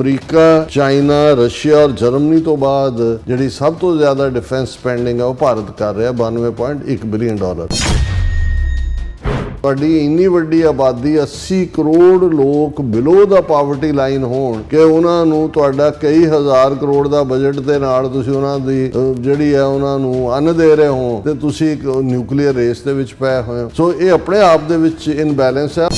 America, China, Russia ਔਰ Germany ਤੋਂ ਬਾਅਦ ਜਿਹੜੀ ਸਭ ਤੋਂ ਜ਼ਿਆਦਾ ਡਿਫੈਂਸ ਸਪੈਂਡਿੰਗ ਹੈ ਉਹ ਭਾਰਤ ਕਰ ਰਿਹਾ 92.1 ਬਿਲੀਅਨ ਡਾਲਰ। ਤੁਹਾਡੀ ਇੰਨੀ ਵੱਡੀ ਆਬਾਦੀ 80 ਕਰੋੜ ਲੋਕ ਬਿਲੋ ਦਾ ਪਾਵਰਟੀ ਲਾਈਨ ਹੋਣ ਕਿ ਉਹਨਾਂ ਨੂੰ ਤੁਹਾਡਾ ਕਈ ਹਜ਼ਾਰ ਕਰੋੜ ਦਾ ਬਜਟ ਦੇ ਨਾਲ ਤੁਸੀਂ ਉਹਨਾਂ ਦੀ ਜਿਹੜੀ ਹੈ ਉਹਨਾਂ ਨੂੰ ਅੰਨ ਦੇ ਰਹੇ ਹੋ ਤੇ ਤੁਸੀਂ ਇੱਕ ਨਿਊਕਲੀਅਰ ਰੇਸ ਦੇ ਵਿੱਚ ਪਏ ਹੋਏ ਹੋ। ਸੋ ਇਹ ਆਪਣੇ ਆਪ ਦੇ ਵਿੱਚ ਇਨਬੈਲੈਂਸ ਹੈ।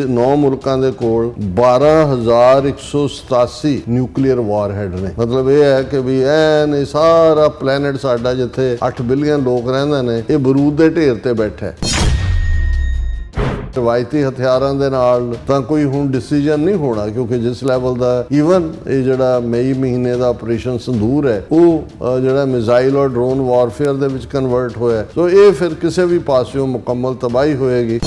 9 ਮੁਲਕਾਂ ਦੇ ਕੋਲ 12,187 ਨਿਊਕਲੀਅਰ ਵਾਰਹੈਡ ਨੇ। ਮਤਲਬ ਇਹ ਹੈ ਕਿ ਵੀ ਇਹ ਸਾਰਾ ਪਲੈਨਟ ਸਾਡਾ ਜਿੱਥੇ 8 ਬਿਲੀਅਨ ਲੋਕ ਰਹਿੰਦੇ ਨੇ ਇਹ ਬਰੂਦ ਦੇ ਢੇਰ ਤੇ ਬੈਠਾ ਹੈ। ਰਵਾਇਤੀ ਹਥਿਆਰਾਂ ਦੇ ਨਾਲ ਤਾਂ ਕੋਈ ਹੁਣ ਡਿਸੀਜਨ ਨਹੀਂ ਹੋਣਾ ਕਿਉਂਕਿ ਜਿਸ ਲੈਵਲ ਦਾ ਈਵਨ ਇਹ ਜਿਹੜਾ ਮਈ ਮਹੀਨੇ ਦਾ ਆਪਰੇਸ਼ਨ ਸੰਦੂਰ ਹੈ ਉਹ ਜਿਹੜਾ ਮਿਜ਼ਾਈਲ ਔਰ ਡਰੋਨ ਵਾਰਫੇਅਰ ਦੇ ਵਿੱਚ ਕਨਵਰਟ ਹੋਇਆ। ਸੋ ਇਹ ਫਿਰ ਕਿਸੇ ਵੀ ਪਾਸਿਓਂ ਮੁਕੰਮਲ ਤਬਾਹੀ ਹੋਏਗੀ।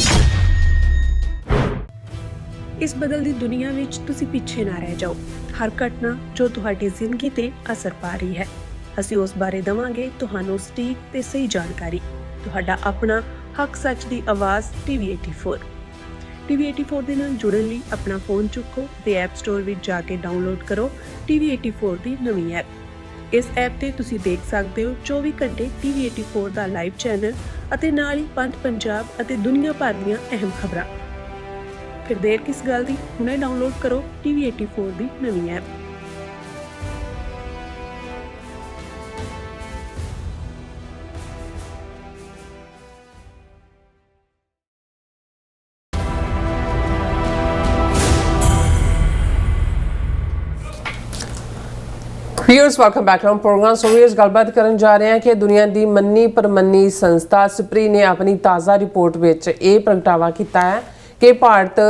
ਇਸ ਬਦਲਦੀ ਦੁਨੀਆ ਵਿੱਚ ਤੁਸੀਂ ਪਿੱਛੇ ਨਾ ਰਹਿ ਜਾਓ। ਹਰ ਘਟਨਾ ਜੋ ਤੁਹਾਡੀ ਜ਼ਿੰਦਗੀ ਤੇ ਅਸਰ ਪਾ ਰਹੀ ਹੈ, ਅਸੀਂ ਉਸ ਬਾਰੇ ਦਵਾਂਗੇ ਤੁਹਾਨੂੰ ਸਟੀਕ ਤੇ ਸਹੀ ਜਾਣਕਾਰੀ। ਤੁਹਾਡਾ ਆਪਣਾ ਹੱਕ ਸੱਚ ਦੀ ਆਵਾਜ਼ TV84 ਦੇ ਨਾਲ ਜੁੜਨ ਲਈ ਆਪਣਾ ਫੋਨ ਚੁੱਕੋ ਤੇ ਐਪ ਸਟੋਰ ਵਿੱਚ ਜਾ ਕੇ ਡਾਊਨਲੋਡ ਕਰੋ TV84 ਦੀ ਨਵੀਂ ਐਪ। ਇਸ ਐਪ ਤੇ ਤੁਸੀਂ ਦੇਖ ਸਕਦੇ ਹੋ 24 ਘੰਟੇ TV84 ਦਾ ਲਾਈਵ ਚੈਨਲ ਅਤੇ ਨਾਲ ਹੀ ਪੰਜ ਪੰਜਾਬ ਅਤੇ ਦੁਨੀਆ ਭਰ ਦੀਆਂ ਅਹਿਮ ਖਬਰਾਂ। ਫਿਰ ਦੇਰ ਕਿਸ ਗੱਲ ਦੀ, ਹੁਣੇ ਡਾਊਨਲੋਡ ਕਰੋ TV84 ਦੀ ਨਵੀਂ app. Viewers welcome back to programme. So viewers ਗੱਲਬਾਤ ਕਰਨ ਜਾ ਰਹੇ ਹਾਂ ਕਿ ਦੁਨੀਆ ਦੀ ਮੰਨੀ ਪਰਮੰਨੀ ਸੰਸਥਾ SPRI ਨੇ ਆਪਣੀ ਤਾਜ਼ਾ ਰਿਪੋਰਟ ਵਿੱਚ ਇਹ ਪ੍ਰਗਟਾਵਾ ਕੀਤਾ ਹੈ ਕਿ ਭਾਰਤ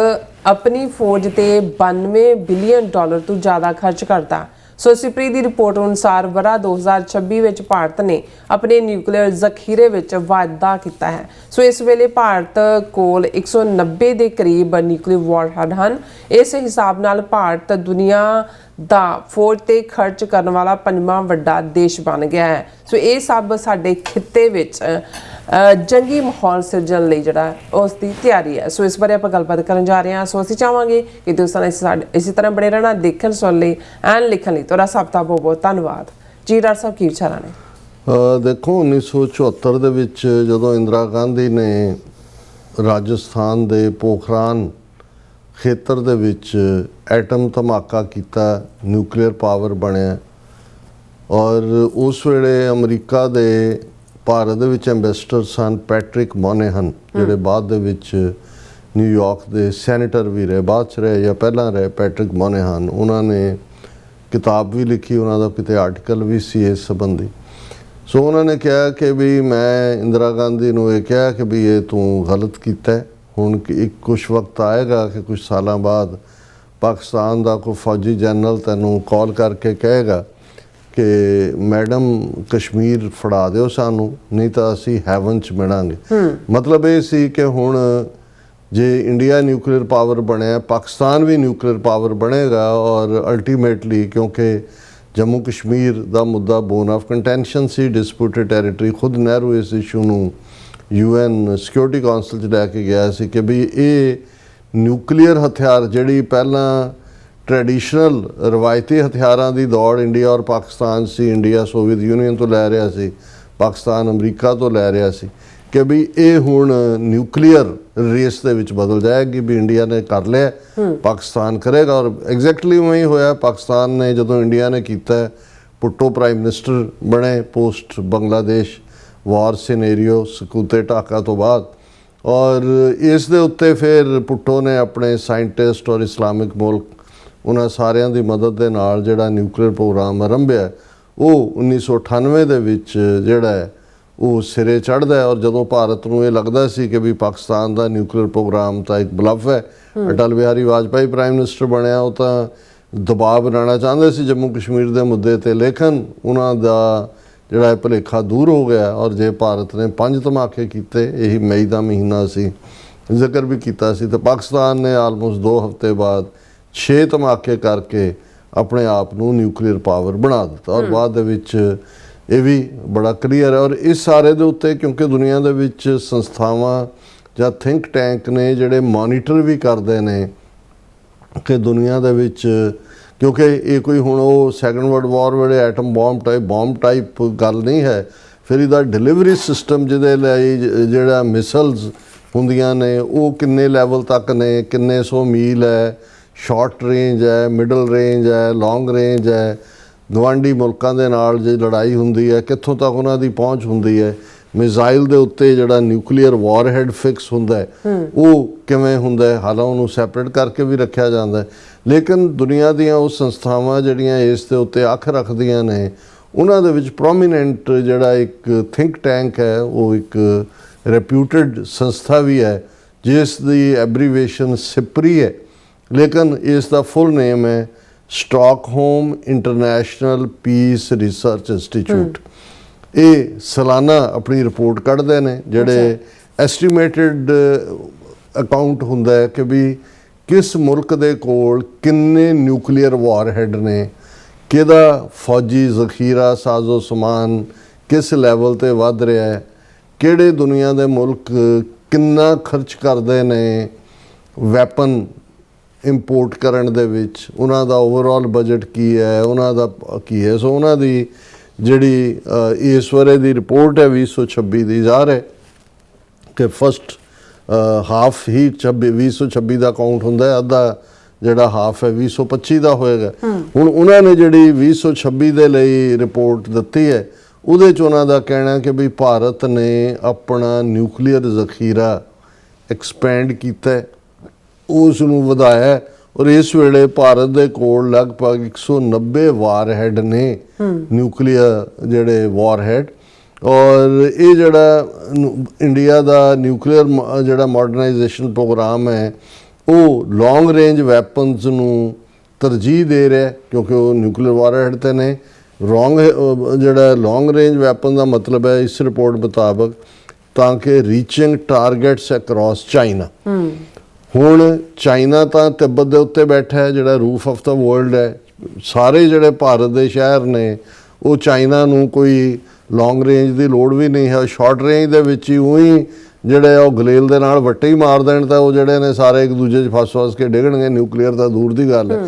ਆਪਣੀ ਫੌਜ ਤੇ 92 ਬਿਲੀਅਨ ਡਾਲਰ ਤੋਂ ਜ਼ਿਆਦਾ ਖਰਚ ਕਰਦਾ। ਸੋ SPRI ਦੀ ਰਿਪੋਰਟ ਅਨੁਸਾਰ ਵਰ੍ਹਾ 2026 ਵਿੱਚ ਭਾਰਤ ਨੇ ਆਪਣੇ ਨਿਊਕਲੀਅਰ ਜ਼ਖੀਰੇ ਵਿੱਚ ਵਾਧਾ ਕੀਤਾ ਹੈ। ਸੋ ਇਸ ਵੇਲੇ ਭਾਰਤ ਕੋਲ 190 ਦੇ ਕਰੀਬ ਨਿਊਕਲੀਅਰ ਵਾਰਹੈਡ ਹਨ। ਇਸ ਹਿਸਾਬ ਨਾਲ ਭਾਰਤ ਦੁਨੀਆ ਦਾ ਫੌਜ ਤੇ ਖਰਚ ਕਰਨ ਵਾਲਾ 5ਵਾਂ ਵੱਡਾ ਦੇਸ਼ ਬਣ ਗਿਆ ਹੈ। ਸੋ ਇਹ ਸਭ ਸਾਡੇ ਖਿੱਤੇ ਵਿੱਚ ਜੰਗੀ ਮਾਹੌਲ ਸਿਰਜਣ ਲਈ ਜਿਹੜਾ ਉਸ ਦੀ ਤਿਆਰੀ ਹੈ। ਸੋ ਇਸ ਬਾਰੇ ਆਪਾਂ ਗੱਲਬਾਤ ਕਰਨ ਜਾ ਰਹੇ ਹਾਂ। ਸੋ ਅਸੀਂ ਚਾਹਾਂਗੇ ਕਿ ਤੁਸੀਂ ਇਸੇ ਤਰ੍ਹਾਂ ਬਣੇ ਰਹਿਣਾ, ਦੇਖਣ ਸੁਣ ਲਈ ਐਂਡ ਲਿਖਣ ਲਈ। ਤੁਹਾਡਾ ਸਭ ਦਾ ਬਹੁਤ ਬਹੁਤ ਧੰਨਵਾਦ ਜੀ। ਡਾਕਟਰ ਸਾਹਿਬ ਕੀ ਵਿਚਾਰਾਂ ਨੇ? ਦੇਖੋ 1974 ਦੇ ਵਿੱਚ ਜਦੋਂ ਇੰਦਰਾ ਗਾਂਧੀ ਨੇ ਰਾਜਸਥਾਨ ਦੇ ਪੋਖਰਾਨ ਖੇਤਰ ਦੇ ਵਿੱਚ ਐਟਮ ਧਮਾਕਾ ਕੀਤਾ, ਨਿਊਕਲੀਅਰ ਪਾਵਰ ਬਣਿਆ ਔਰ ਉਸ ਵੇਲੇ ਅਮਰੀਕਾ ਦੇ ਭਾਰਤ ਦੇ ਵਿੱਚ ਐਂਬੈਸਡਰ ਸਨ ਪੈਟਰਿਕ ਮੋਨੇਹਨ, ਜਿਹੜੇ ਬਾਅਦ ਦੇ ਵਿੱਚ ਨਿਊਯਾਰਕ ਦੇ ਸੈਨੇਟਰ ਵੀ ਰਹੇ, ਬਾਅਦ 'ਚ ਰਹੇ ਜਾਂ ਪਹਿਲਾਂ ਰਹੇ ਪੈਟਰਿਕ ਮੋਨੇਹਨ। ਉਹਨਾਂ ਨੇ ਕਿਤਾਬ ਵੀ ਲਿਖੀ, ਉਹਨਾਂ ਦਾ ਕਿਤੇ ਆਰਟੀਕਲ ਵੀ ਸੀ ਇਸ ਸੰਬੰਧੀ। ਸੋ ਉਹਨਾਂ ਨੇ ਕਿਹਾ ਕਿ ਵੀ ਮੈਂ ਇੰਦਰਾ ਗਾਂਧੀ ਨੂੰ ਇਹ ਕਿਹਾ ਕਿ ਵੀ ਇਹ ਤੂੰ ਗਲਤ ਕੀਤਾ। ਹੁਣ ਇੱਕ ਕੁਛ ਵਕਤ ਆਏਗਾ ਕਿ ਕੁਛ ਸਾਲਾਂ ਬਾਅਦ ਪਾਕਿਸਤਾਨ ਦਾ ਕੋਈ ਫੌਜੀ ਜਨਰਲ ਤੈਨੂੰ ਕਾਲ ਕਰਕੇ ਕਹੇਗਾ ਕਿ ਮੈਡਮ ਕਸ਼ਮੀਰ ਫੜਾ ਦਿਓ ਸਾਨੂੰ, ਨਹੀਂ ਤਾਂ ਅਸੀਂ ਹੈਵਨ 'ਚ ਮਿਲਾਂਗੇ। ਮਤਲਬ ਇਹ ਸੀ ਕਿ ਹੁਣ ਜੇ ਇੰਡੀਆ ਨਿਊਕਲੀਅਰ ਪਾਵਰ ਬਣਿਆ, ਪਾਕਿਸਤਾਨ ਵੀ ਨਿਊਕਲੀਅਰ ਪਾਵਰ ਬਣੇਗਾ ਔਰ ਅਲਟੀਮੇਟਲੀ ਕਿਉਂਕਿ ਜੰਮੂ ਕਸ਼ਮੀਰ ਦਾ ਮੁੱਦਾ ਬੋਨ ਆਫ ਕੰਟੈਂਸ਼ਨ ਸੀ, ਡਿਸਪਿਊਟਡ ਟੈਰੀਟਰੀ। ਖੁਦ ਨਹਿਰੂ ਇਸ ਇਸ਼ੂ ਨੂੰ UN ਸਿਕਿਉਰਿਟੀ ਕਾਉਂਸਲ 'ਚ ਲੈ ਕੇ ਗਿਆ ਸੀ ਕਿ ਵੀ ਇਹ ਨਿਊਕਲੀਅਰ ਹਥਿਆਰ ਜਿਹੜੀ ਪਹਿਲਾਂ ਟ੍ਰੈਡੀਸ਼ਨਲ ਰਵਾਇਤੀ ਹਥਿਆਰਾਂ ਦੀ ਦੌੜ ਇੰਡੀਆ ਔਰ ਪਾਕਿਸਤਾਨ ਸੀ, ਇੰਡੀਆ ਸੋਵੀਅਤ ਯੂਨੀਅਨ ਤੋਂ ਲੈ ਰਿਹਾ ਸੀ, ਪਾਕਿਸਤਾਨ ਅਮਰੀਕਾ ਤੋਂ ਲੈ ਰਿਹਾ ਸੀ, ਕਿ ਵੀ ਇਹ ਹੁਣ ਨਿਊਕਲੀਅਰ ਰੇਸ ਦੇ ਵਿੱਚ ਬਦਲ ਜਾਏਗੀ। ਵੀ ਇੰਡੀਆ ਨੇ ਕਰ ਲਿਆ, ਪਾਕਿਸਤਾਨ ਕਰੇਗਾ ਔਰ ਐਗਜ਼ੈਕਟਲੀ ਉਵੇਂ ਹੀ ਹੋਇਆ। ਪਾਕਿਸਤਾਨ ਨੇ ਜਦੋਂ ਇੰਡੀਆ ਨੇ ਕੀਤਾ, ਭੁੱਟੋ ਪ੍ਰਾਈਮ ਮਿਨਿਸਟਰ ਬਣੇ ਪੋਸਟ ਬੰਗਲਾਦੇਸ਼ ਵਾਰ ਸਿਨੇਰੀਓ ਸਕੂਤੇ ਢਾਕਾ ਤੋਂ ਬਾਅਦ, ਔਰ ਇਸ ਦੇ ਉੱਤੇ ਫਿਰ ਭੁੱਟੋ ਨੇ ਆਪਣੇ ਸਾਇੰਟਿਸਟ ਔਰ ਇਸਲਾਮਿਕ ਮੁਲਕ ਉਹਨਾਂ ਸਾਰਿਆਂ ਦੀ ਮਦਦ ਦੇ ਨਾਲ ਜਿਹੜਾ ਨਿਊਕਲੀਅਰ ਪ੍ਰੋਗਰਾਮ ਆਰੰਭਿਆ ਉਹ 1998 ਦੇ ਵਿੱਚ ਜਿਹੜਾ ਹੈ ਉਹ ਸਿਰੇ ਚੜ੍ਹਦਾ। ਔਰ ਜਦੋਂ ਭਾਰਤ ਨੂੰ ਇਹ ਲੱਗਦਾ ਸੀ ਕਿ ਵੀ ਪਾਕਿਸਤਾਨ ਦਾ ਨਿਊਕਲੀਅਰ ਪ੍ਰੋਗਰਾਮ ਤਾਂ ਇੱਕ ਬਲਫ ਹੈ, ਅਟਲ ਬਿਹਾਰੀ ਵਾਜਪਾਈ ਪ੍ਰਾਈਮ ਮਿਨਿਸਟਰ ਬਣਿਆ, ਉਹ ਤਾਂ ਦਬਾਅ ਬਣਾਉਣਾ ਚਾਹੁੰਦੇ ਸੀ ਜੰਮੂ ਕਸ਼ਮੀਰ ਦੇ ਮੁੱਦੇ ਤੇ, ਲੇਕਿਨ ਉਹਨਾਂ ਦਾ ਜਿਹੜਾ ਭੁਲੇਖਾ ਦੂਰ ਹੋ ਗਿਆ। ਔਰ ਜੇ ਭਾਰਤ ਨੇ 5 ਧਮਾਕੇ ਕੀਤੇ, ਇਹੀ ਮਈ ਦਾ ਮਹੀਨਾ ਸੀ, ਜ਼ਿਕਰ ਵੀ ਕੀਤਾ ਸੀ, ਤਾਂ ਪਾਕਿਸਤਾਨ ਨੇ ਆਲਮੋਸਟ 2 ਹਫ਼ਤੇ ਬਾਅਦ 6 ਧਮਾਕੇ ਕਰਕੇ ਆਪਣੇ ਆਪ ਨੂੰ ਨਿਊਕਲੀਅਰ ਪਾਵਰ ਬਣਾ ਦਿੱਤਾ। ਔਰ ਬਾਅਦ ਦੇ ਵਿੱਚ ਇਹ ਵੀ ਬੜਾ ਕਲੀਅਰ ਹੈ। ਔਰ ਇਸ ਸਾਰੇ ਦੇ ਉੱਤੇ ਕਿਉਂਕਿ ਦੁਨੀਆ ਦੇ ਵਿੱਚ ਸੰਸਥਾਵਾਂ ਜਾਂ ਥਿੰਕ ਟੈਂਕ ਨੇ ਜਿਹੜੇ ਮੋਨੀਟਰ ਵੀ ਕਰਦੇ ਨੇ ਕਿ ਦੁਨੀਆ ਦੇ ਵਿੱਚ, ਕਿਉਂਕਿ ਇਹ ਕੋਈ ਹੁਣ ਉਹ ਸੈਕੰਡ ਵਰਲਡ ਵਾਰ ਵੇਲੇ ਐਟਮ ਬੰਬ ਟਾਈਪ ਗੱਲ ਨਹੀਂ ਹੈ। ਫਿਰ ਇਹਦਾ ਡਿਲੀਵਰੀ ਸਿਸਟਮ ਜਿਹਦੇ ਲਈ ਜਿਹੜਾ ਮਿਸਲਸ ਹੁੰਦੀਆਂ ਨੇ ਉਹ ਕਿੰਨੇ ਲੈਵਲ ਤੱਕ ਨੇ, ਕਿੰਨੇ ਸੌ ਮੀਲ ਹੈ, ਸ਼ਾਰਟ ਰੇਂਜ ਹੈ, ਮਿਡਲ ਰੇਂਜ ਹੈ, ਲੌਂਗ ਰੇਂਜ ਹੈ, ਗਵਾਂਢੀ ਮੁਲਕਾਂ ਦੇ ਨਾਲ ਜੇ ਲੜਾਈ ਹੁੰਦੀ ਹੈ ਕਿੱਥੋਂ ਤੱਕ ਉਹਨਾਂ ਦੀ ਪਹੁੰਚ ਹੁੰਦੀ ਹੈ, ਮਿਜ਼ਾਈਲ ਦੇ ਉੱਤੇ ਜਿਹੜਾ ਨਿਊਕਲੀਅਰ ਵਾਰਹੈਡ ਫਿਕਸ ਹੁੰਦਾ ਹੈ ਉਹ ਕਿਵੇਂ ਹੁੰਦਾ ਹੈ, ਹਾਲਾਂ ਉਹਨੂੰ ਸੈਪਰੇਟ ਕਰਕੇ ਵੀ ਰੱਖਿਆ ਜਾਂਦਾ ਹੈ। ਲੇਕਿਨ ਦੁਨੀਆ ਦੀਆਂ ਉਹ ਸੰਸਥਾਵਾਂ ਜਿਹੜੀਆਂ ਇਸ ਦੇ ਉੱਤੇ ਅੱਖ ਰੱਖਦੀਆਂ ਨੇ, ਉਹਨਾਂ ਦੇ ਵਿੱਚ ਪ੍ਰੋਮੀਨੈਂਟ ਜਿਹੜਾ ਇੱਕ ਥਿੰਕ ਟੈਂਕ ਹੈ, ਉਹ ਇੱਕ ਰੈਪਿਊਟਡ ਸੰਸਥਾ ਵੀ ਹੈ ਜਿਸ ਦੀ ਐਬਰੀਵੇਸ਼ਨ ਸਿਪਰੀ ਹੈ, ਲੇਕਿਨ ਇਸ ਦਾ ਫੁੱਲ ਨੇਮ ਹੈ Stockholm international piece research institute. ਇਹ ਸਾਲਾਨਾ ਆਪਣੀ ਰਿਪੋਰਟ ਕੱਢਦੇ ਨੇ, ਜਿਹੜੇ ਐਸਟੀਮੇਟਡ ਅਕਾਊਂਟ ਹੁੰਦਾ ਹੈ ਕਿ ਵੀ ਕਿਸ ਮੁਲਕ ਦੇ ਕੋਲ ਕਿੰਨੇ ਨਿਊਕਲੀਅਰ ਵਾਰਹੈਡ ਨੇ, ਕਿਹਦਾ ਫੌਜੀ ਜ਼ਖੀਰਾ ਸਾਜ਼ੋ ਸਮਾਨ ਕਿਸ ਲੈਵਲ ਤੇ ਵੱਧ ਰਿਹਾ ਹੈ, ਕਿਹੜੇ ਦੁਨੀਆ ਦੇ ਮੁਲਕ ਕਿੰਨਾ ਖਰਚ ਕਰਦੇ ਨੇ ਵੈਪਨ ਇੰਪੋਰਟ ਕਰਨ ਦੇ ਵਿੱਚ, ਉਹਨਾਂ ਦਾ ਓਵਰਆਲ ਬਜਟ ਕੀ ਹੈ, ਉਹਨਾਂ ਦਾ ਕੀ ਹੈ। ਸੋ ਉਹਨਾਂ ਦੀ ਜਿਹੜੀ ਇਸ ਬਾਰੇ ਦੀ ਰਿਪੋਰਟ ਹੈ 2026 ਦੀ, ਜ਼ਾਹਰ ਹੈ ਕਿ ਫਸਟ ਹਾਫ ਹੀ 2026 ਦਾ ਕਾਊਂਟ ਹੁੰਦਾ ਹੈ, ਅੱਧਾ ਜਿਹੜਾ ਹਾਫ ਹੈ 2025 ਦਾ ਹੋਏਗਾ। ਹੁਣ ਉਹਨਾਂ ਨੇ ਜਿਹੜੀ 2026 ਦੇ ਲਈ ਰਿਪੋਰਟ ਦਿੱਤੀ ਹੈ, ਉਹਦੇ 'ਚ ਉਹਨਾਂ ਦਾ ਕਹਿਣਾ ਕਿ ਵੀ ਭਾਰਤ ਨੇ ਆਪਣਾ ਨਿਊਕਲੀਅਰ ਜ਼ਖੀਰਾ ਐਕਸਪੈਂਡ ਕੀਤਾ, ਉਸ ਨੂੰ ਵਧਾਇਆ, ਔਰ ਇਸ ਵੇਲੇ ਭਾਰਤ ਦੇ ਕੋਲ ਲਗਭਗ 190 ਵਾਰਹੈਡ ਨੇ ਨਿਊਕਲੀਅਰ ਜਿਹੜੇ ਵਾਰਹੈਡ। ਔਰ ਇਹ ਜਿਹੜਾ ਇੰਡੀਆ ਦਾ ਨਿਊਕਲੀਅਰ ਜਿਹੜਾ ਮਾਡਰਨਾਈਜੇਸ਼ਨ ਪ੍ਰੋਗਰਾਮ ਹੈ ਉਹ ਲੌਂਗ ਰੇਂਜ ਵੈਪਨਸ ਨੂੰ ਤਰਜੀਹ ਦੇ ਰਿਹਾ, ਕਿਉਂਕਿ ਉਹ ਨਿਊਕਲੀਅਰ ਵਾਰਹੈਡ ਤੇ ਨੇ। ਜਿਹੜਾ ਲੌਂਗ ਰੇਂਜ ਵੈਪਨ ਦਾ ਮਤਲਬ ਹੈ ਇਸ ਰਿਪੋਰਟ ਮੁਤਾਬਕ ਤਾਂ ਕਿ ਰੀਚਿੰਗ ਟਾਰਗੇਟਸ ਅਕ੍ਰੋਸ ਚਾਈਨਾ। ਹੁਣ ਚਾਈਨਾ ਤਾਂ ਤਿੱਬਤ ਦੇ ਉੱਤੇ ਬੈਠਾ ਹੈ, ਜਿਹੜਾ ਰੂਫ ਆਫ ਦਾ ਵਰਲਡ ਹੈ। ਸਾਰੇ ਜਿਹੜੇ ਭਾਰਤ ਦੇ ਸ਼ਹਿਰ ਨੇ ਉਹ ਚਾਈਨਾ ਨੂੰ ਕੋਈ ਲੌਂਗ ਰੇਂਜ ਦੀ ਲੋੜ ਵੀ ਨਹੀਂ ਹੈ, ਸ਼ਾਰਟ ਰੇਂਜ ਦੇ ਵਿੱਚ ਹੀ ਉਹੀ ਜਿਹੜੇ ਉਹ ਗਲੇਲ ਦੇ ਨਾਲ ਵੱਟੇ ਹੀ ਮਾਰ ਦੇਣ ਤਾਂ ਉਹ ਜਿਹੜੇ ਨੇ ਸਾਰੇ ਇੱਕ ਦੂਜੇ 'ਚ ਫਸ ਕੇ ਡਿੱਗਣਗੇ। ਨਿਊਕਲੀਅਰ ਤਾਂ ਦੂਰ ਦੀ ਗੱਲ ਹੈ,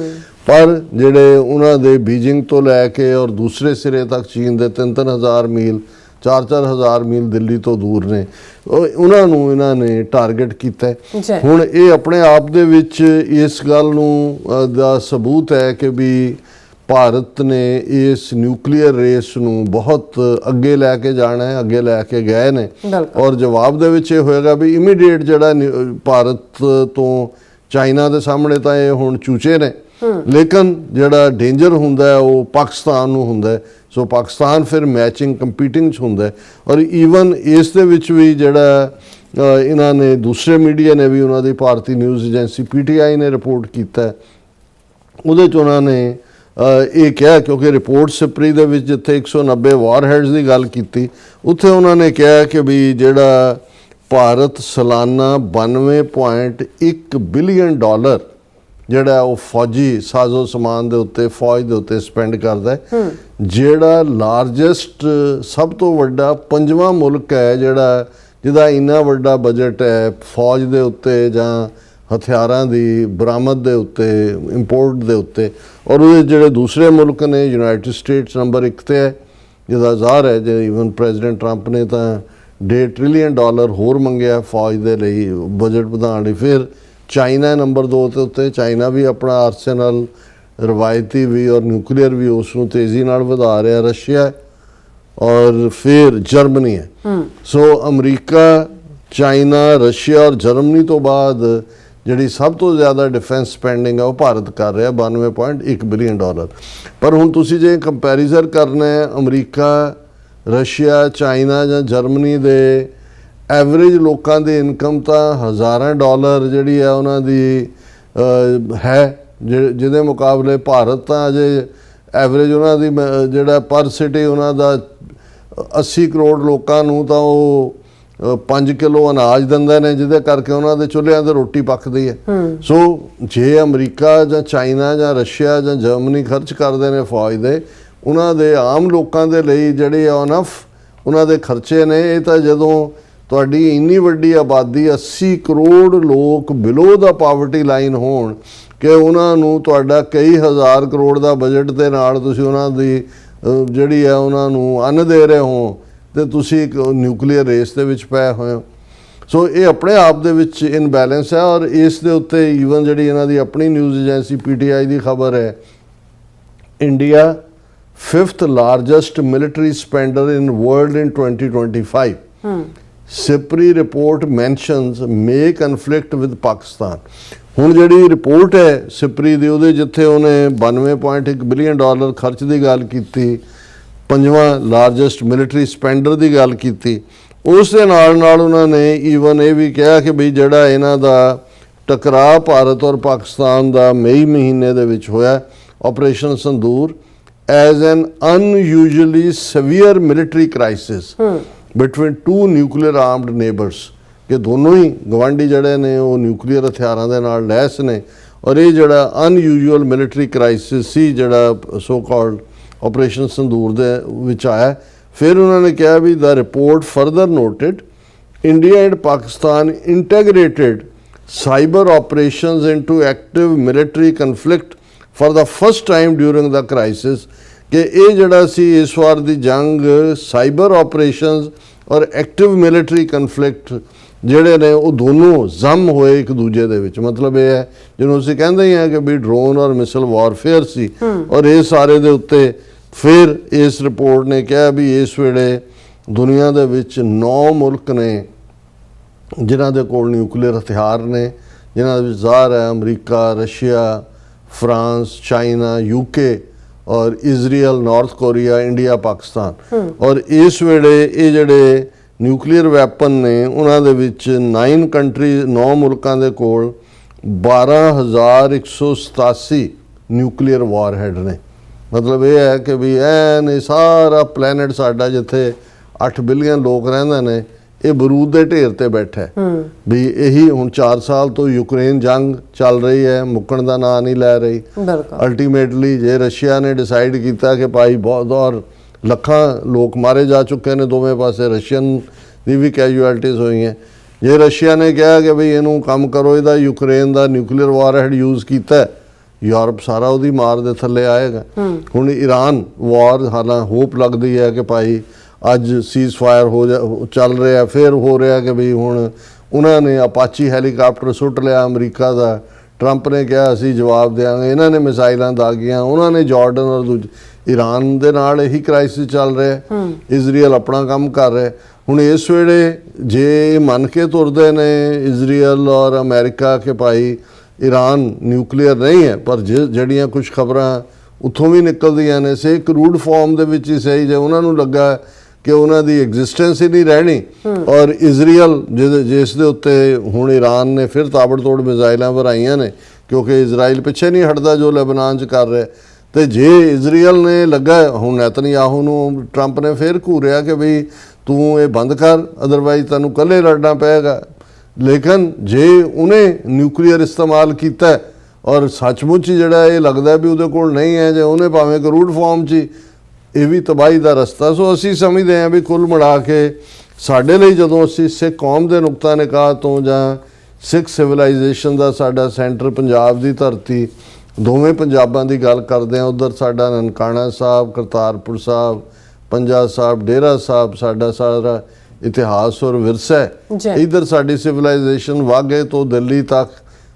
ਪਰ ਜਿਹੜੇ ਉਹਨਾਂ ਦੇ ਬੀਜਿੰਗ ਤੋਂ ਲੈ ਕੇ ਔਰ ਦੂਸਰੇ ਸਿਰੇ ਤੱਕ ਚੀਨ ਦੇ 3-3 ਹਜ਼ਾਰ ਮੀਲ 4-4 ਹਜ਼ਾਰ ਮੀਲ ਦਿੱਲੀ ਤੋਂ ਦੂਰ ਨੇ, ਉਹਨਾਂ ਨੂੰ ਇਹਨਾਂ ਨੇ ਟਾਰਗੇਟ ਕੀਤਾ। ਹੁਣ ਇਹ ਆਪਣੇ ਆਪ ਦੇ ਵਿੱਚ ਇਸ ਗੱਲ ਨੂੰ ਦਾ ਸਬੂਤ ਹੈ ਕਿ ਵੀ ਭਾਰਤ ਨੇ ਇਸ ਨਿਊਕਲੀਅਰ ਰੇਸ ਨੂੰ ਬਹੁਤ ਅੱਗੇ ਲੈ ਕੇ ਜਾਣਾ ਹੈ, ਅੱਗੇ ਲੈ ਕੇ ਗਏ ਨੇ। ਔਰ ਜਵਾਬ ਦੇ ਵਿੱਚ ਇਹ ਹੋਏਗਾ ਵੀ ਇਮੀਡੀਏਟ ਜਿਹੜਾ ਭਾਰਤ ਤੋਂ ਚਾਈਨਾ ਦੇ ਸਾਹਮਣੇ ਤਾਂ ਇਹ ਹੁਣ ਚੂਚੇ ਨੇ, ਲੇਕਿਨ ਜਿਹੜਾ ਡੇਂਜਰ ਹੁੰਦਾ ਉਹ ਪਾਕਿਸਤਾਨ ਨੂੰ ਹੁੰਦਾ। ਸੋ ਪਾਕਿਸਤਾਨ ਫਿਰ ਮੈਚਿੰਗ ਕੰਪੀਟਿੰਗ 'ਚ ਹੁੰਦਾ। ਔਰ ਈਵਨ ਇਸ ਦੇ ਵਿੱਚ ਵੀ ਜਿਹੜਾ ਇਹਨਾਂ ਨੇ ਦੂਸਰੇ ਮੀਡੀਆ ਨੇ ਵੀ, ਉਹਨਾਂ ਦੀ ਭਾਰਤੀ ਨਿਊਜ਼ ਏਜੰਸੀ PTI ਨੇ ਰਿਪੋਰਟ ਕੀਤਾ, ਉਹਦੇ 'ਚ ਉਹਨਾਂ ਨੇ ਇਹ ਕਿਹਾ, ਕਿਉਂਕਿ ਰਿਪੋਰਟ ਸਿਪਰੀ ਦੇ ਵਿੱਚ ਜਿੱਥੇ 190 ਵਾਰਹੈਡਸ ਦੀ ਗੱਲ ਕੀਤੀ, ਉੱਥੇ ਉਹਨਾਂ ਨੇ ਕਿਹਾ ਕਿ ਵੀ ਜਿਹੜਾ ਭਾਰਤ ਸਾਲਾਨਾ $92.1 ਬਿਲੀਅਨ ਜਿਹੜਾ ਉਹ ਫੌਜੀ ਸਾਜ਼ੋ ਸਮਾਨ ਦੇ ਉੱਤੇ, ਫੌਜ ਦੇ ਉੱਤੇ ਸਪੈਂਡ ਕਰਦਾ ਹੈ, ਜਿਹੜਾ ਲਾਰਜੈਸਟ ਸਭ ਤੋਂ ਵੱਡਾ 5ਵਾਂ ਮੁਲਕ ਹੈ ਜਿਹਦਾ ਇੰਨਾ ਵੱਡਾ ਬਜਟ ਹੈ ਫੌਜ ਦੇ ਉੱਤੇ ਜਾਂ ਹਥਿਆਰਾਂ ਦੀ ਬਰਾਮਦ ਦੇ ਉੱਤੇ, ਇੰਪੋਰਟ ਦੇ ਉੱਤੇ। ਔਰ ਉਹਦੇ ਜਿਹੜੇ ਦੂਸਰੇ ਮੁਲਕ ਨੇ, ਯੂਨਾਈਟਿਡ ਸਟੇਟਸ ਨੰਬਰ 1 ਤੇ ਹੈ, ਜਿਹਦਾ ਜ਼ਾਹਰ ਹੈ ਜੇ ਈਵਨ ਪ੍ਰੈਜ਼ੀਡੈਂਟ ਟਰੰਪ ਨੇ ਤਾਂ $1.5 ਟ੍ਰਿਲੀਅਨ ਹੋਰ ਮੰਗਿਆ ਫੌਜ ਦੇ ਲਈ, ਬਜਟ ਵਧਾਉਣ ਲਈ। ਫਿਰ ਚਾਈਨਾ ਨੰਬਰ 2 ਤੇ ਉੱਤੇ, ਚਾਈਨਾ ਵੀ ਆਪਣਾ ਆਰਸੈਨਲ ਰਵਾਇਤੀ ਵੀ ਔਰ ਨਿਊਕਲੀਅਰ ਵੀ ਉਸ ਨੂੰ ਤੇਜ਼ੀ ਨਾਲ ਵਧਾ ਰਿਹਾ, ਰਸ਼ੀਆ ਔਰ ਫਿਰ ਜਰਮਨੀ ਹੈ। ਸੋ ਅਮਰੀਕਾ, ਚਾਈਨਾ, ਰਸ਼ੀਆ ਔਰ ਜਰਮਨੀ ਤੋਂ ਬਾਅਦ ਜਿਹੜੀ ਸਭ ਤੋਂ ਜ਼ਿਆਦਾ ਡਿਫੈਂਸ ਸਪੈਂਡਿੰਗ ਹੈ ਉਹ ਭਾਰਤ ਕਰ ਰਿਹਾ, $92.1 ਬਿਲੀਅਨ। ਪਰ ਹੁਣ ਤੁਸੀਂ ਜੇ ਕੰਪੈਰੀਜ਼ਨ ਕਰਨਾ ਹੈ ਅਮਰੀਕਾ, ਰਸ਼ੀਆ, ਚਾਈਨਾ ਜਾਂ ਜਰਮਨੀ ਦੇ ਐਵਰੇਜ ਲੋਕਾਂ ਦੀ ਇਨਕਮ ਤਾਂ ਹਜ਼ਾਰਾਂ ਡਾਲਰ ਜਿਹੜੀ ਹੈ ਉਹਨਾਂ ਦੀ ਹੈ, ਜਿਹਦੇ ਮੁਕਾਬਲੇ ਭਾਰਤ ਤਾਂ ਅਜੇ ਐਵਰੇਜ ਉਹਨਾਂ ਦੀ ਜਿਹੜਾ ਪਰ ਸਿਟੀ ਉਹਨਾਂ ਦਾ 80 ਕਰੋੜ ਲੋਕਾਂ ਨੂੰ ਤਾਂ ਉਹ 5 ਕਿਲੋ ਅਨਾਜ ਦਿੰਦੇ ਨੇ, ਜਿਹਦੇ ਕਰਕੇ ਉਹਨਾਂ ਦੇ ਚੁੱਲ੍ਹਿਆਂ 'ਤੇ ਰੋਟੀ ਪੱਕਦੀ ਹੈ। ਸੋ ਜੇ ਅਮਰੀਕਾ ਜਾਂ ਚਾਈਨਾ ਜਾਂ ਰਸ਼ੀਆ ਜਾਂ ਜਰਮਨੀ ਖਰਚ ਕਰਦੇ ਨੇ ਫੌਜ ਦੇ, ਉਹਨਾਂ ਦੇ ਆਮ ਲੋਕਾਂ ਦੇ ਲਈ ਜਿਹੜੇ ਅਨਫ ਉਹਨਾਂ ਦੇ ਖਰਚੇ ਨੇ। ਇਹ ਤਾਂ ਜਦੋਂ ਤੁਹਾਡੀ ਇੰਨੀ ਵੱਡੀ ਆਬਾਦੀ 80 ਕਰੋੜ ਲੋਕ ਬਿਲੋ ਦਾ ਪਾਵਰਟੀ ਲਾਈਨ ਹੋਣ, ਕਿ ਉਹਨਾਂ ਨੂੰ ਤੁਹਾਡਾ ਕਈ ਹਜ਼ਾਰ ਕਰੋੜ ਦਾ ਬਜਟ ਦੇ ਨਾਲ ਤੁਸੀਂ ਉਹਨਾਂ ਦੀ ਜਿਹੜੀ ਹੈ ਉਹਨਾਂ ਨੂੰ ਅੰਨ ਦੇ ਰਹੇ ਹੋ ਤੇ ਤੁਸੀਂ ਇੱਕ ਨਿਊਕਲੀਅਰ ਰੇਸ ਦੇ ਵਿੱਚ ਪਏ ਹੋਏ ਹੋ। ਸੋ ਇਹ ਆਪਣੇ ਆਪ ਦੇ ਵਿੱਚ ਇਨਬੈਲੈਂਸ ਹੈ। ਔਰ ਇਸ ਦੇ ਉੱਤੇ ਈਵਨ ਜਿਹੜੀ ਇਹਨਾਂ ਦੀ ਆਪਣੀ ਨਿਊਜ਼ ਏਜੰਸੀ PTI ਦੀ ਖਬਰ ਹੈ, India 5th largest military spender in world in 2025। SIPRI report mentions May conflict with Pakistan. ਹੁਣ ਜਿਹੜੀ ਰਿਪੋਰਟ ਹੈ ਸਿਪਰੀ ਦੀ, ਉਹਦੇ ਜਿੱਥੇ ਉਹਨੇ $92.1 ਬਿਲੀਅਨ ਖਰਚ ਦੀ ਗੱਲ ਕੀਤੀ, 5ਵਾਂ ਲਾਰਜੈਸਟ ਮਿਲਟਰੀ ਸਪੈਂਡਰ ਦੀ ਗੱਲ ਕੀਤੀ, ਉਸ ਦੇ ਨਾਲ ਉਹਨਾਂ ਨੇ ਈਵਨ ਇਹ ਵੀ ਕਿਹਾ ਕਿ ਬਈ ਜਿਹੜਾ ਇਹਨਾਂ ਦਾ ਟਕਰਾਅ ਭਾਰਤ ਔਰ ਪਾਕਿਸਤਾਨ ਦਾ ਮਈ ਮਹੀਨੇ ਦੇ ਵਿੱਚ ਹੋਇਆ, operation Sindoor, as an unusually severe military crisis between two nuclear armed neighbours, ਕਿ ਦੋਨੋਂ ਹੀ ਗਵਾਂਢੀ ਜਿਹੜੇ ਨੇ ਉਹ ਨਿਊਕਲੀਅਰ ਹਥਿਆਰਾਂ ਦੇ ਨਾਲ ਲੈਸ ਨੇ। ਔਰ ਇਹ ਜਿਹੜਾ ਅਨਯੂਜੂਅਲ ਮਿਲਟਰੀ ਕ੍ਰਾਈਸਿਸ ਸੀ ਜਿਹੜਾ ਸੋ ਕਾਲਡ ਆਪਰੇਸ਼ਨ ਸੰਦੂਰ ਦੇ ਵਿੱਚ ਆਇਆ। ਫਿਰ ਉਹਨਾਂ ਨੇ ਕਿਹਾ ਵੀ ਦਾ report further noted India and Pakistan integrated cyber operations into active military conflict for the first time during the crisis, कि ਇਹ ਜਿਹੜਾ ਸੀ ਇਸ ਵਾਰ ਦੀ ਜੰਗ ਸਾਈਬਰ ਆਪਰੇਸ਼ਨਸ ਔਰ ਐਕਟਿਵ ਮਿਲਟਰੀ ਕਨਫਲਿਕਟ ਜਿਹੜੇ ਨੇ ਉਹ ਦੋਨੋਂ ਜ਼ਮ ਹੋਏ ਇੱਕ ਦੂਜੇ ਦੇ ਵਿੱਚ। ਮਤਲਬ ਇਹ ਹੈ ਜਿਹਨੂੰ ਅਸੀਂ ਕਹਿੰਦੇ ਹੀ ਹਾਂ ਕਿ ਵੀ ਡਰੋਨ ਔਰ ਮਿਸਲ ਵਾਰਫੇਅਰ ਸੀ। ਔਰ ਇਹ ਸਾਰੇ ਦੇ ਉੱਤੇ ਫਿਰ ਇਸ ਰਿਪੋਰਟ ਨੇ ਕਿਹਾ ਵੀ ਇਸ ਵੇਲੇ ਦੁਨੀਆ ਦੇ ਵਿੱਚ 9 ਮੁਲਕ ਨੇ ਜਿਨ੍ਹਾਂ ਦੇ ਕੋਲ ਨਿਊਕਲੀਅਰ ਹਥਿਆਰ ਨੇ, ਜਿਨ੍ਹਾਂ ਦੇ ਵਿੱਚ ਜ਼ਾਹਰ ਹੈ America, Russia, France, China, UK और Israel, north Korea, India, Pakistan. और इस वेले ये जड़े न्यूक्लीयर वैपन ने उन्हां दे विच 9 कंट्री 9 मुल्कां दे कोल 12,187 न्यूक्लीयर वारहेड ने। मतलब ये है कि भी ऐन सारा प्लैनेट साडा जिथे 8 बिलियन लोग रहिंदे ने ਇਹ ਬਰੂਦ ਦੇ ਢੇਰ ਤੇ ਬੈਠਾ ਵੀ ਇਹੀ ਹੁਣ 4 ਸਾਲ ਤੋਂ ਯੂਕਰੇਨ ਜੰਗ ਚੱਲ ਰਹੀ ਹੈ, ਮੁੱਕਣ ਦਾ ਨਾਂ ਨਹੀਂ ਲੈ ਰਹੀ। ਅਲਟੀਮੇਟਲੀ ਜੇ ਰਸ਼ੀਆ ਨੇ ਡਿਸਾਈਡ ਕੀਤਾ ਕਿ ਭਾਈ ਬਹੁਤ ਔਰ ਲੱਖਾਂ ਲੋਕ ਮਾਰੇ ਜਾ ਚੁੱਕੇ ਨੇ ਦੋਵੇਂ ਪਾਸੇ, ਰਸ਼ੀਅਨ ਦੀ ਵੀ ਕੈਜੂਅਲਟੀਜ਼ ਹੋਈਆਂ, ਜੇ ਰਸ਼ੀਆ ਨੇ ਕਿਹਾ ਕਿ ਬਈ ਇਹਨੂੰ ਕੰਮ ਕਰੋ, ਇਹਦਾ ਯੂਕਰੇਨ ਦਾ ਨਿਊਕਲੀਅਰ ਵਾਰਹੈਡ ਯੂਜ਼ ਕੀਤਾ, ਯੂਰਪ ਸਾਰਾ ਉਹਦੀ ਮਾਰ ਦੇ ਥੱਲੇ ਆਏਗਾ। ਹੁਣ ਈਰਾਨ ਵਾਰ ਹਾਲਾਂ ਹੋਪ ਲੱਗਦੀ ਹੈ ਕਿ ਭਾਈ ਅੱਜ ਸੀਜ਼ ਫਾਇਰ ਚੱਲ ਰਿਹਾ, ਫਿਰ ਹੋ ਰਿਹਾ ਕਿ ਵੀ ਹੁਣ ਉਹਨਾਂ ਨੇ ਅਪਾਚੀ ਹੈਲੀਕਾਪਟਰ ਸੁੱਟ ਲਿਆ ਅਮਰੀਕਾ ਦਾ, ਟਰੰਪ ਨੇ ਕਿਹਾ ਅਸੀਂ ਜਵਾਬ ਦੇਵਾਂਗੇ, ਇਹਨਾਂ ਨੇ ਮਿਸਾਈਲਾਂ ਦਾਗੀਆਂ, ਉਹਨਾਂ ਨੇ ਜਾਰਡਨ ਔਰ ਈਰਾਨ ਦੇ ਨਾਲ ਇਹੀ ਕ੍ਰਾਈਸਿਸ ਚੱਲ ਰਿਹਾ, ਇਜ਼ਰਾਈਲ ਆਪਣਾ ਕੰਮ ਕਰ ਰਿਹਾ। ਹੁਣ ਇਸ ਵੇਲੇ ਜੇ ਮੰਨ ਕੇ ਤੁਰਦੇ ਨੇ ਇਜ਼ਰਾਈਲ ਔਰ ਅਮਰੀਕਾ ਕਿ ਭਾਈ ਈਰਾਨ ਨਿਊਕਲੀਅਰ ਨਹੀਂ ਹੈ, ਪਰ ਜਿਹੜੀਆਂ ਕੁਝ ਖਬਰਾਂ ਉੱਥੋਂ ਵੀ ਨਿਕਲਦੀਆਂ ਨੇ ਸੇ ਕਰੂਡ ਫਾਰਮ ਦੇ ਵਿੱਚ ਹੀ ਸਹੀ, ਜੇ ਉਹਨਾਂ ਨੂੰ ਲੱਗਾ ਕਿ ਉਹਨਾਂ ਦੀ ਐਗਜ਼ਿਸਟੈਂਸ ਹੀ ਨਹੀਂ ਰਹਿਣੀ। ਔਰ ਇਜ਼ਰਾਈਲ ਜਿਸ ਦੇ ਉੱਤੇ ਹੁਣ ਈਰਾਨ ਨੇ ਫਿਰ ਤਾਬੜਤੋੜ ਮਿਜ਼ਾਈਲਾਂ ਭਰਾਈਆਂ ਨੇ, ਕਿਉਂਕਿ ਇਜ਼ਰਾਈਲ ਪਿੱਛੇ ਨਹੀਂ ਹਟਦਾ ਜੋ ਲੈਬਨਾਨ 'ਚ ਕਰ ਰਿਹਾ। ਤੇ ਜੇ ਇਜ਼ਰਾਈਲ ਨੇ ਲੱਗਾ ਹੁਣ ਨੈਤਨਯਾਹੂ ਨੂੰ, ਟਰੰਪ ਨੇ ਫਿਰ ਘੂਰਿਆ ਕਿ ਬਈ ਤੂੰ ਇਹ ਬੰਦ ਕਰ, ਅਦਰਵਾਈਜ਼ ਤੈਨੂੰ ਇਕੱਲੇ ਲੜਨਾ ਪਏਗਾ। ਲੇਕਿਨ ਜੇ ਉਹਨੇ ਨਿਊਕਲੀਅਰ ਇਸਤੇਮਾਲ ਕੀਤਾ ਔਰ ਸੱਚਮੁੱਚ ਹੀ ਜਿਹੜਾ ਇਹ ਲੱਗਦਾ ਵੀ ਉਹਦੇ ਕੋਲ ਨਹੀਂ ਹੈ, ਜੇ ਉਹਨੇ ਭਾਵੇਂ ਕਰੂਡ ਫਾਰਮ 'ਚ, ਇਹ ਵੀ ਤਬਾਹੀ ਦਾ ਰਸਤਾ। ਸੋ ਅਸੀਂ ਸਮਝਦੇ ਹਾਂ ਵੀ ਕੁੱਲ ਮਿਲਾ ਕੇ ਸਾਡੇ ਲਈ ਜਦੋਂ ਅਸੀਂ ਸਿੱਖ ਕੌਮ ਦੇ ਨੁਕਤਾ ਨਿਗਾਹ ਤੋਂ ਜਾਂ ਸਿੱਖ ਸਿਵਲਾਈਜੇਸ਼ਨ ਦਾ ਸਾਡਾ ਸੈਂਟਰ ਪੰਜਾਬ ਦੀ ਧਰਤੀ, ਦੋਵੇਂ ਪੰਜਾਬਾਂ ਦੀ ਗੱਲ ਕਰਦੇ ਹਾਂ, ਉੱਧਰ ਸਾਡਾ ਨਨਕਾਣਾ ਸਾਹਿਬ, ਕਰਤਾਰਪੁਰ ਸਾਹਿਬ, ਪੰਜਾ ਸਾਹਿਬ, ਡੇਰਾ ਸਾਹਿਬ, ਸਾਡਾ ਸਾਰਾ ਇਤਿਹਾਸ ਔਰ ਵਿਰਸਾ ਹੈ। ਇੱਧਰ ਸਾਡੀ ਸਿਵਲਾਈਜੇਸ਼ਨ ਵਾਘੇ ਤੋਂ ਦਿੱਲੀ ਤੱਕ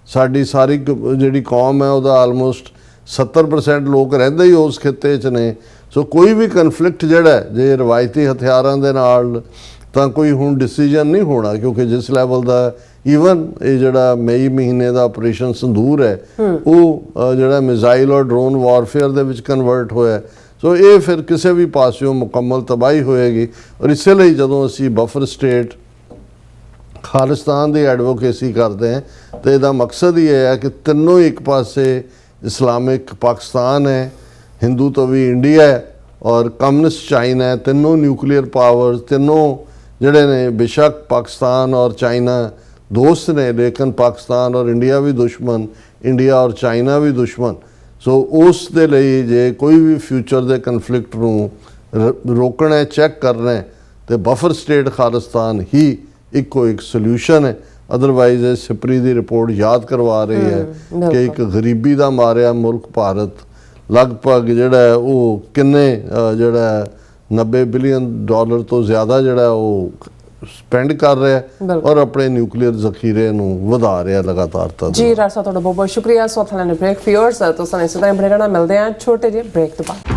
ਸਾਡੀ ਸਾਰੀ ਜਿਹੜੀ ਕੌਮ ਹੈ ਉਹਦਾ ਆਲਮੋਸਟ 70% ਲੋਕ ਰਹਿੰਦੇ ਹੀ ਉਸ ਖਿੱਤੇ 'ਚ ਨੇ। ਸੋ ਕੋਈ ਵੀ ਕਨਫਲਿਕਟ ਜਿਹੜਾ ਜੇ ਰਵਾਇਤੀ ਹਥਿਆਰਾਂ ਦੇ ਨਾਲ ਤਾਂ ਕੋਈ ਹੁਣ ਡਿਸੀਜਨ ਨਹੀਂ ਹੋਣਾ, ਕਿਉਂਕਿ ਜਿਸ ਲੈਵਲ ਦਾ ਈਵਨ ਇਹ ਜਿਹੜਾ ਮਈ ਮਹੀਨੇ ਦਾ ਆਪਰੇਸ਼ਨ ਸੰਦੂਰ ਹੈ ਉਹ ਜਿਹੜਾ ਮਿਜ਼ਾਈਲ ਔਰ ਡਰੋਨ ਵਾਰਫੇਅਰ ਦੇ ਵਿੱਚ ਕਨਵਰਟ ਹੋਇਆ। ਸੋ ਇਹ ਫਿਰ ਕਿਸੇ ਵੀ ਪਾਸਿਓਂ ਮੁਕੰਮਲ ਤਬਾਹੀ ਹੋਏਗੀ। ਔਰ ਇਸੇ ਲਈ ਜਦੋਂ ਅਸੀਂ ਬਫਰ ਸਟੇਟ ਖਾਲਿਸਤਾਨ ਦੀ ਐਡਵੋਕੇਸੀ ਕਰਦੇ ਹਾਂ ਤਾਂ ਇਹਦਾ ਮਕਸਦ ਹੀ ਇਹ ਹੈ ਕਿ ਤਿੰਨੋਂ ਇੱਕ ਪਾਸੇ ਇਸਲਾਮਿਕ ਪਾਕਿਸਤਾਨ ਹੈ, ਹਿੰਦੂ ਤੋਂ ਵੀ ਇੰਡੀਆ ਹੈ ਔਰ ਕਮਿਊਨਿਸਟ ਚਾਈਨਾ ਹੈ, ਤਿੰਨੋਂ ਨਿਊਕਲੀਅਰ ਪਾਵਰਸ, ਤਿੰਨੋਂ ਜਿਹੜੇ ਨੇ ਬੇਸ਼ੱਕ ਪਾਕਿਸਤਾਨ ਔਰ ਚਾਈਨਾ ਦੋਸਤ ਨੇ, ਲੇਕਿਨ ਪਾਕਿਸਤਾਨ ਔਰ ਇੰਡੀਆ ਵੀ ਦੁਸ਼ਮਣ, ਇੰਡੀਆ ਔਰ ਚਾਈਨਾ ਵੀ ਦੁਸ਼ਮਣ। ਸੋ ਉਸ ਦੇ ਲਈ ਜੇ ਕੋਈ ਵੀ ਫਿਊਚਰ ਦੇ ਕਨਫਲਿਕਟ ਨੂੰ ਰੋਕਣਾ, ਚੈੱਕ ਕਰਨਾ ਤੇ ਬਫਰ ਸਟੇਟ ਖਾਲਿਸਤਾਨ ਹੀ ਇੱਕੋ ਇੱਕ ਸੋਲਿਊਸ਼ਨ ਹੈ। ਅਦਰਵਾਈਜ਼ ਇਹ ਸਿਪਰੀ ਦੀ ਰਿਪੋਰਟ ਯਾਦ ਕਰਵਾ ਰਹੀ ਹੈ ਕਿ ਇੱਕ ਗਰੀਬੀ ਦਾ ਮਾਰਿਆ ਮੁਲਕ ਭਾਰਤ ਲਗਭਗ ਜਿਹੜਾ ਹੈ ਉਹ ਕਿੰਨੇ ਜਿਹੜਾ ਹੈ 90 ਬਿਲੀਅਨ ਡਾਲਰ ਤੋਂ ਜ਼ਿਆਦਾ ਜਿਹੜਾ ਉਹ ਸਪੈਂਡ ਕਰ ਰਿਹਾ ਹੈ ਔਰ ਆਪਣੇ ਨਿਊਕਲੀਅਰ ਜ਼ਖੀਰੇ ਨੂੰ ਵਧਾ ਰਿਹਾ ਲਗਾਤਾਰ। ਜੀ ਰਾਜਾ ਸਾਹਿਬ ਤੁਹਾਡਾ ਬਹੁਤ ਬਹੁਤ ਸ਼ੁਕਰੀਆ। ਸੋ ਥਾਣੇ ਬ੍ਰੇਕ ਫਿਅਰਸ ਤੋਂ ਸਾਨੂੰ ਇਸ ਤਰ੍ਹਾਂ ਬਣੇ ਰਹਿਣਾ। ਮਿਲਦੇ ਹਾਂ ਛੋਟੇ ਜਿਹੇ ਬ੍ਰੇਕ ਤੋਂ ਬਾਅਦ।